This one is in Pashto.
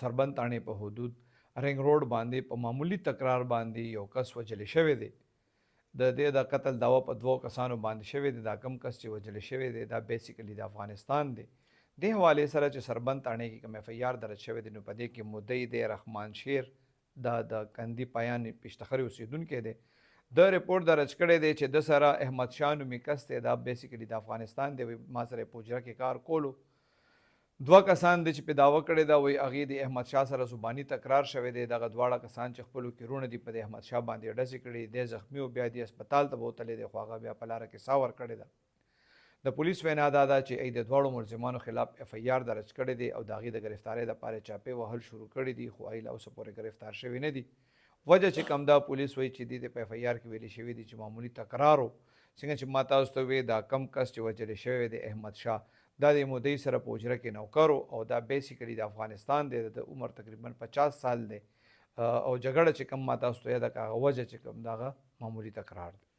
سربند تاڼې په حدود رنګ روډ باندې په معمولی تکرار باندې یو کس وجل شوی دی. د دې د قتل دعوا په 2 کسانو باندې شوی دی. دا کم کس چې وجل شوی دی دا بیسیکلی د افغانستان دی. د حوالې سره چې سربند تاڼې کې کوم اف ای آر درج شوی دی نو په دې کې مدعي دی رحمان شیر د کندي پایان پشتخري اوسیدونکی دی. د ریپورټ درج کړی دی چې د سره احمد شاه نومي کس دی. دا بیسیکلی د افغانستان دی. ما سره په حجره کې کار کولو. 2 کسان دي چې په دعوه کړې ده وایي هغې د احمد شاه سره زباني تکرار شوی دی. دغه دواړه کسان چې خپلو کیرونه دي په د احمد شاه باندې ډزې کړي دی. زخمي او بیا دې هسپتال ته بوتلی دی خو هغه بیا په لاره کې ساه ورکړې ده. د پولیس وینا دا ده چې ای د دواړو ملزمانو خلاف اف ای آر درج کړی دی او د هغې د ګرفتارۍ دپاره چاپې وهل شروع کړي دي خو ای لا اوسه پورې ګرفتار شوي نه دي. وجه چې کوم دا پولیس وایي چې دې په اف ای آر کې ویلي شوي دي چې معمولي تکرار و. څنګه چې ما تاسو ته وی دا کم کس چې وجل شوی دی احمد شاه دا د مدعي سره په حجره کې نوکر او دا بیسیکلی د افغانستان دی. د عمر تقریبا 50 سال دی او جګړه چې کوم ما تاسو ته یاده که هغه وجه چې کوم دغه معمولي تکرار دی.